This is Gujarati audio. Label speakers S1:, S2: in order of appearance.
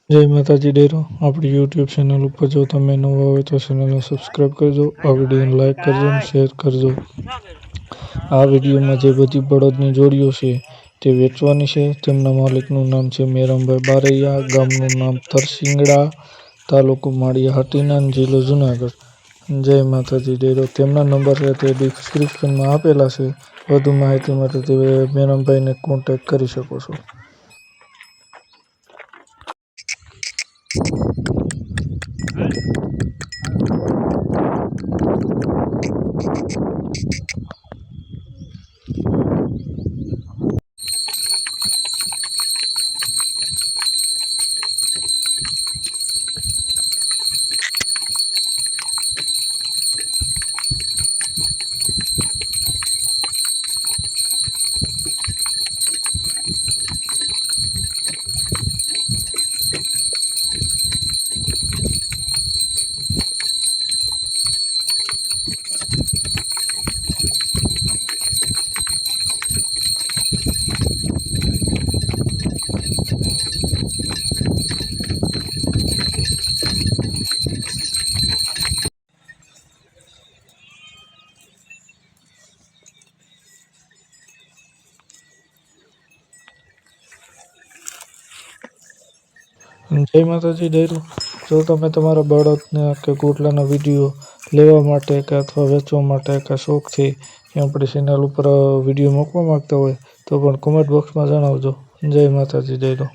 S1: જય માતાજી ડેરો આપણી યુટ્યુબ ચેનલ ઉપર જો તમે નવા હોય તો ચેનલને સબસ્ક્રાઈબ કરજો, આ વિડીયોને લાઈક કરજો અને શેર કરજો। આ વિડીયોમાં જે બધી બળદની જોડીઓ છે તે વેચવાની છે। તેમના માલિકનું નામ છે મેરમભાઈ બારૈયા, ગામનું નામ તરસિંગડા, તાલુકો માળિયા હાટીના, જિલ્લો જુનાગઢ। જય માતાજી ડેરો તેમના નંબર છે તે ડિસ્ક્રિપ્શનમાં આપેલા છે। વધુ માહિતી માટે તે મેરમભાઈને કોન્ટેક્ટ કરી શકો છો। જય માતાજી ડેરો જો તમે તમારા બળદના કે ગોટલાના વિડીયો લેવા માટે કે અથવા વેચવા માટે કે શોખથી કે આપણી ચેનલ ઉપર વિડીયો મૂકવા માંગતા હોય તો પણ કોમેન્ટ બોક્સમાં જણાવજો। જય માતાજી ડેરો।